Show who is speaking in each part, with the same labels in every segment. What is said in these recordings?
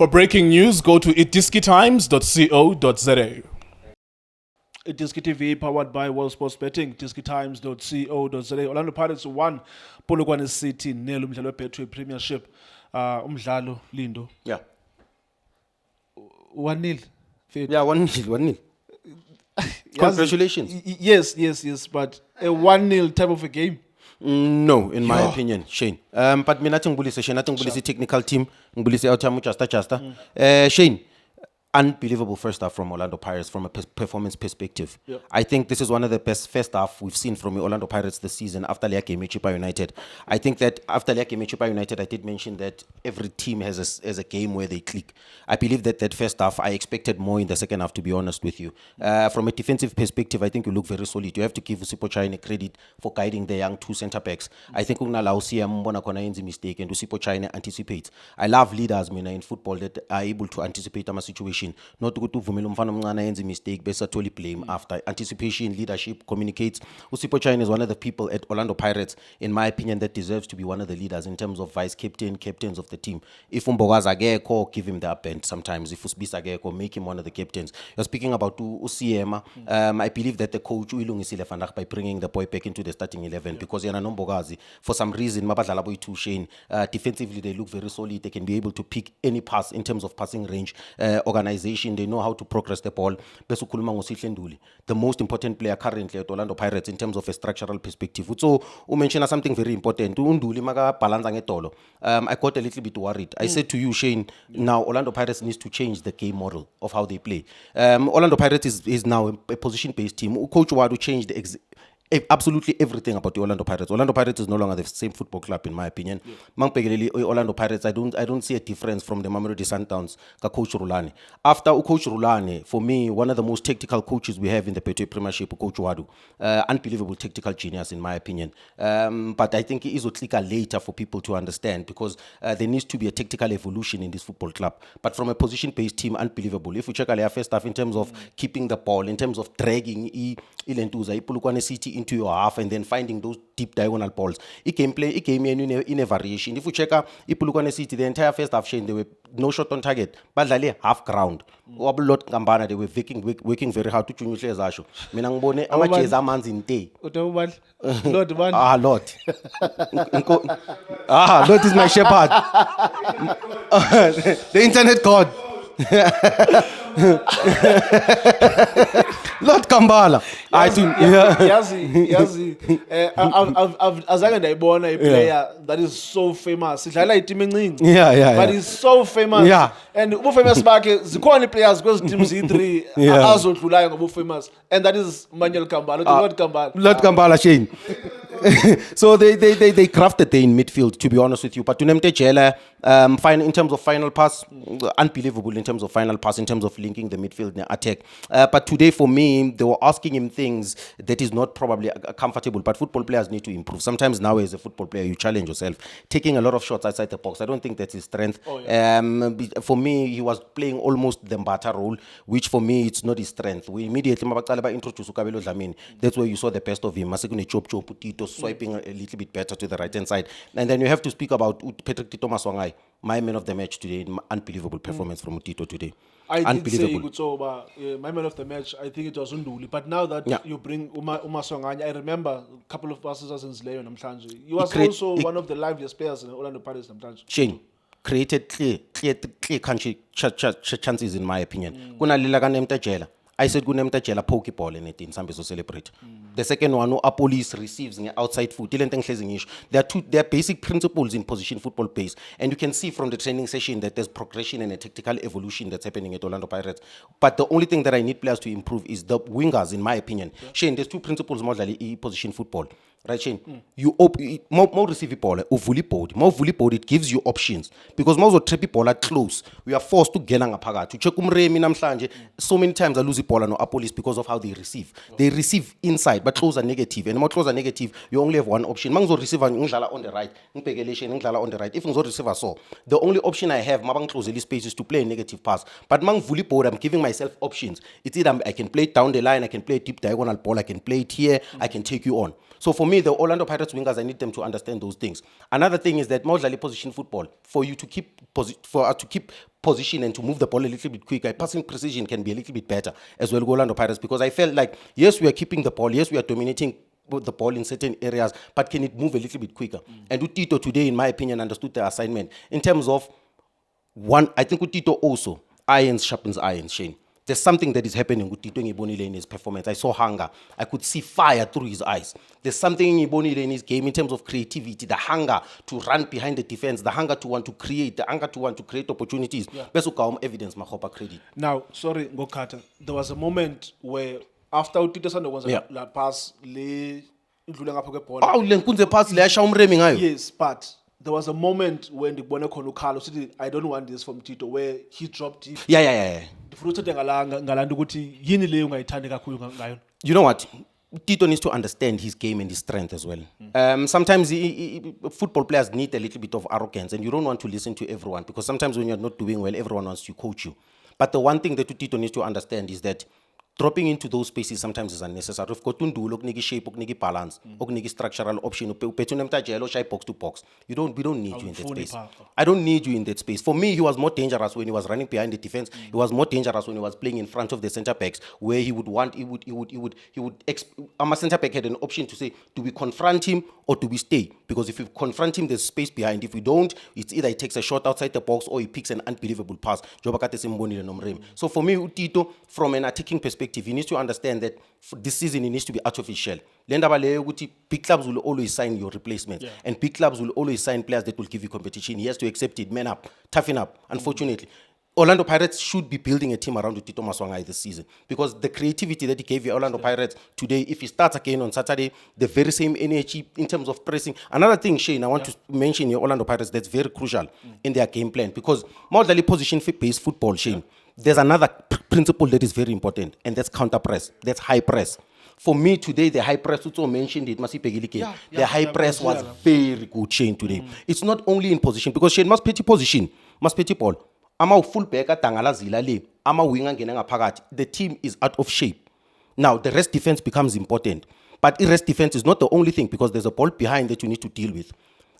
Speaker 1: For breaking news, go to iDiskiTimes.co.za.
Speaker 2: iDiskiTV powered by World Sports Betting, iDiskiTimes.co.za. Orlando Pirates 1, Polokwane City 0 umdlalo weBetway Premiership. Umdlalo Lindo.
Speaker 3: Yeah.
Speaker 2: 1-0.
Speaker 3: Yeah, 1-0. Congratulations.
Speaker 2: Yes, but a 1-0 type of a game.
Speaker 3: No, in my opinion, Shane. But me nothing bully Shane, nothing bully technical team, bully outcome just. Shane, unbelievable first half from Orlando Pirates from a performance perspective.
Speaker 2: Yep.
Speaker 3: I think this is one of the best first half we've seen from the Orlando Pirates this season after their game with Chipa United. I think that after their game with Chipa United, I did mention that every team has a game where they click. I believe that first half, I expected more in the second half, to be honest with you. From a defensive perspective, I think you look very solid. You have to give Usipochaine credit for guiding the young two centre backs. I think Unalausia Mbona Kona Enzi mistake and Usipochaine anticipates. I love leaders in football that are able to anticipate a situation. Not to go to Vumelo Mfano Mngana Enzi mistake, but totally blame after. Anticipation, leadership, communicates. Usipochaine is one of the people at Orlando Pirates, in my opinion, that deserves to be one of the leaders in terms of vice captain, captains of the team. If Umbogaza Geko, give him the up end sometimes. If Usbisa Geko, make him one of the captains. You're speaking about Usiema. I believe that the coach Uilungisile Fandak by bringing the boy back into the starting 11 because Yana Nombogazi, for some reason, Mabadalaboy to Shane, defensively they look very solid. They can be able to pick any pass in terms of passing range, organization. They know how to progress the ball. The most important player currently at Orlando Pirates in terms of a structural perspective. So, you mentioned something very important. I got a little bit worried. I said to you, Shane, now Orlando Pirates needs to change the game model of how they play. Orlando Pirates is now a position-based team. Coach Ouaddou changed absolutely everything about the Orlando Pirates. Orlando Pirates is no longer the same football club, in my opinion. Orlando Pirates, I don't see a difference from the Mamelodi Sundowns, Coach Rulani. After Coach Rulani, for me, one of the most tactical coaches we have in the Betway Premiership, Coach Ouaddou. Unbelievable tactical genius, in my opinion. But I think it is a clicker later for people to understand because there needs to be a tactical evolution in this football club. But from a position-based team, unbelievable. If we check our first half in terms of keeping the ball, in terms of dragging Polokwane City into your half and then finding those deep diagonal balls. It came in a variation. If you check out Polokwane City, the entire first half, Shane, they were no shot on target, but like half ground. They were working very hard to change the Zasho. Minangbone, amatches are man's in day.
Speaker 2: Lord.
Speaker 3: Lord. Lord is my shepherd. The internet god. Lord Kambala.
Speaker 2: Yazi. Azange ndayibona a player that is so famous. Sidlala iteam encinci.
Speaker 3: Yeah.
Speaker 2: But he's so famous.
Speaker 3: Yeah.
Speaker 2: And ubufamous bakhe zikhona players kwezi teams z3 azodlulayo ngobufamous. And that is Manuel Kambala, Lord Kambala.
Speaker 3: Lord Kambala, Shane. So they crafted there in midfield, to be honest with you. But Tunemte Jela, in terms of final pass, unbelievable in terms of final pass, in terms of linking the midfield and attack. But today, for me, they were asking him things that is not probably comfortable. But football players need to improve. Sometimes now, as a football player, you challenge yourself. Taking a lot of shots outside the box, I don't think that's his strength. For me, he was playing almost the Mbata role, which for me, it's not his strength. We immediately introduced Ukabelo Dlamini. That's where you saw the best of him. Masekune chop Tito swiping a little bit better to the right-hand side. And then you have to speak about Patrick Tito Maswangai, my man of the match today. Unbelievable performance from Tito today.
Speaker 2: I did say my man of the match, I think it was Unduli. But now that you bring Umaswanganya, I remember a couple of passes in Leon Namhlanje. He was also one of the liveliest players in Orlando Pirates Namhlanje.
Speaker 3: Shane created clear country chances, in my opinion. Kuna Lilaga Nemtajela. I said Gunemta Jela pokeball in it in Sambi to celebrate. The second one, police receives outside foot. There are basic principles in position football base. And you can see from the training session that there's progression and a tactical evolution that's happening at Orlando Pirates. But the only thing that I need players to improve is the wingers, in my opinion. Shane, there's two principles more in position football. Right, Shane? You more receive ball, or volley board, it gives you options. Because most of the ball are close. We are forced to get on a paga. To check so many times I lose the ball and police because of how they receive. They receive inside, but close are negative. And more close are negative, you only have one option. Mango receiver on the right, on the right. If you receiver so, the only option I have, mabang close the space is to play a negative pass. But mang volley board, I'm giving myself options. It's either I can play it down the line, I can play a deep diagonal ball, I can play it here, I can take you on. So for me, the Orlando Pirates wingers, I need them to understand those things. Another thing is that mostly position football, for you to for us to keep position and to move the ball a little bit quicker, passing precision can be a little bit better as well, Orlando Pirates, because I felt like, yes, we are keeping the ball, yes, we are dominating the ball in certain areas, but can it move a little bit quicker? And Tito today, in my opinion, understood the assignment. In terms of one, I think Tito also, irons sharpens irons, Shane. There's something that is happening with Tito Ngibonile in his performance. I saw hunger. I could see fire through his eyes. There's something in Ngibonile in his game in terms of creativity, the hunger to run behind the defense, the hunger to want to create, the hunger to want to create opportunities. Best evidence, Mahopa credit.
Speaker 2: Now, sorry, Ngokata, there was a moment where after Tito Sando was la pass, le
Speaker 3: pass le
Speaker 2: yes, but there was a moment when the Bono Konukalo said, I don't want this from Tito, where he dropped it.
Speaker 3: Yeah. You know what? Tito needs to understand his game and his strength as well. Sometimes football players need a little bit of arrogance, and you don't want to listen to everyone, because sometimes when you're not doing well, everyone wants to coach you. But the one thing that Tito needs to understand is that dropping into those spaces sometimes is unnecessary. If Kotundu, okuniki shape, okuniki balance, okuniki structural option, box to box. We don't need you in that space. I don't need you in that space. For me, he was more dangerous when he was running behind the defense. He was more dangerous when he was playing in front of the centre backs, where our centre back had an option to say, do we confront him or do we stay? Because if we confront him, there's space behind. If we don't, it's either he takes a shot outside the box or he picks an unbelievable pass. So for me, Tito, from an attacking perspective, he needs to understand that for this season he needs to be out of his shell. Big clubs will always sign your replacements, and big clubs will always sign players that will give you competition. He has to accept it, man up, toughen up. Unfortunately, Orlando Pirates should be building a team around Tito Maswangai this season, because the creativity that he gave you Orlando Pirates today, if he starts again on Saturday, the very same energy in terms of pressing. Another thing, Shane, I want to mention your Orlando Pirates that's very crucial in their game plan, because modally position-based football, Shane, there's another principle that is very important, and that's counter press. That's high press. For me today, the high press, also mentioned it, the high press was very good, Shane, today. It's not only in position, because Shane must petty position, must petty ball. Ama full back tangala zilale, ama winger ngenanga phakathi. The team is out of shape. Now the rest defense becomes important, but rest defense is not the only thing, because there's a ball behind that you need to deal with.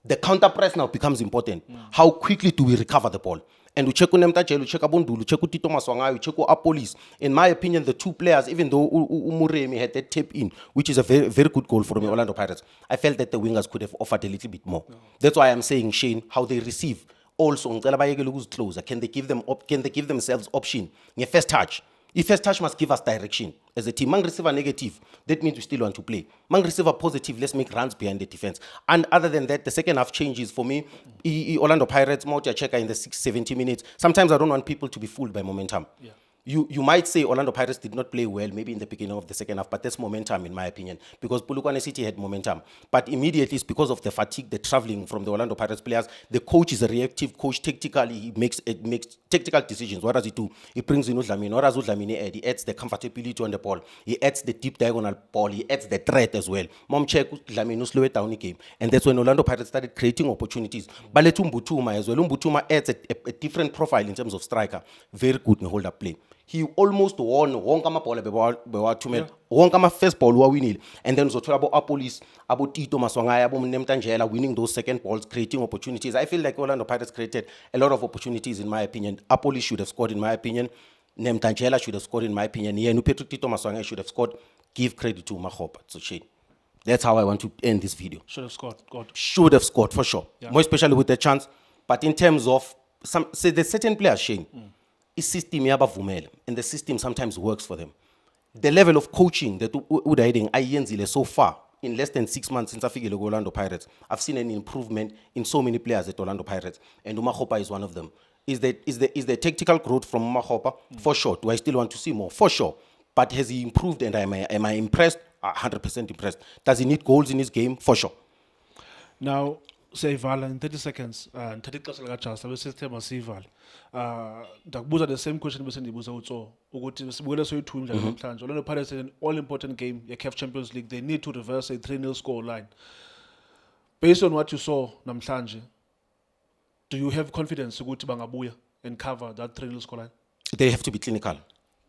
Speaker 3: The counter press now becomes important. How quickly do we recover the ball? And we check Nemtajelo, we check Abundulu, we check Tito Maswangai, we check Apolis. In my opinion, the two players, even though Umuremi had that tap in, which is a very, very good goal for me, Orlando Pirates, I felt that the wingers could have offered a little bit more. That's why I'm saying, Shane, how they receive. Also, closer. Can they give themselves option? First touch. If first touch must give us direction. As a team, man receive a negative, that means we still want to play. Man receive a positive, let's make runs behind the defense. And other than that, the second half changes for me. Orlando Pirates, Moutia Checker in the 70 minutes. Sometimes I don't want people to be fooled by momentum. Yeah. You might say Orlando Pirates did not play well, maybe in the beginning of the second half, but that's momentum in my opinion, because Polokwane City had momentum. But immediately it's because of the fatigue, the traveling from the Orlando Pirates players. The coach is a reactive coach. Tactically, he makes tactical decisions. What does he do? He brings in Udlamini. What does Udlamini add? He adds the comfortability on the ball. He adds the deep diagonal ball. He adds the threat as well. Mom check Udlamini, slow it down the game. And that's when Orlando Pirates started creating opportunities. Baletum Butuma as well. Mbutuma adds a different profile in terms of striker. Very good in hold-up play. He almost won Wonkama first ball winning, and then about Apolis, about Tito Maswangai, about Nemtanjela winning those second balls, creating opportunities. I feel like Orlando Pirates created a lot of opportunities in my opinion. Apolis should have scored in my opinion. Nemtanjela should have scored in my opinion. Tito Maswangai should have scored. Give credit to Mahop. So Shane. That's how I want to end this video.
Speaker 2: Should have scored. God.
Speaker 3: Should have scored for sure. Yeah. More especially with the chance. But in terms of there's certain players, Shane. System and the system sometimes works for them. The level of coaching that Udayeding so far in less than 6 months since I figured Orlando Pirates, I've seen an improvement in so many players at Orlando Pirates, and Umahopa is one of them. Is the tactical growth from Umahopa? For sure. Do I still want to see more? For sure. But has he improved, and am I impressed? 100% impressed. Does he need goals in his game? For sure.
Speaker 2: Now, say Val in 30 seconds, and 30 seconds like a chance. I will say Val. The same question we send you also. Orlando Pirates in an all-important game, the CAF Champions League. They need to reverse a 3-0 score line. Based on what you saw, Namhlanje, do you have confidence to go to Bangabuya and cover that 3-0 score line?
Speaker 3: They have to be clinical.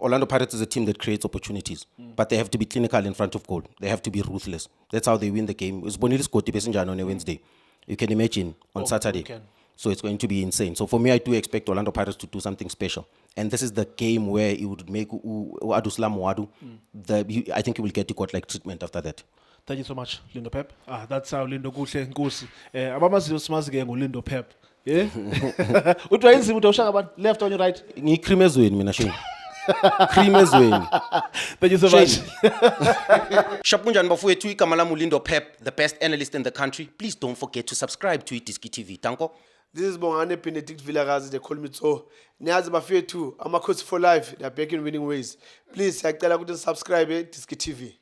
Speaker 3: Orlando Pirates is a team that creates opportunities, but they have to be clinical in front of goal. They have to be ruthless. That's how they win the game. It's Bonita Scotty Bessinjan on a Wednesday. You can imagine on Saturday. So it's going to be insane. So for me, I do expect Orlando Pirates to do something special. And this is the game where it would make Ouaddou. I think he will get the godlike treatment after that.
Speaker 2: Thank you so much, Lindo Pep. That's how Lindo Kuhle Nkosi. Abamaziyo simazi ke nguLindo Pep. Yeah. Utwa inzima ushaka abantu left on your right.
Speaker 3: Ngicream ezweni mina shame. Cream ezweni.
Speaker 2: Thank you so much.
Speaker 3: Shapunjani bafowethu igama lami uLindo Pep, the best analyst in the country. Please don't forget to subscribe to iDiskiTV. Tanko.
Speaker 1: This is Bongane Benedict Villagazi, they call me so. Niyazi bafethu, Amakhosi for life, they are back in winning ways. Please, I tell you to subscribe to iDiskiTV.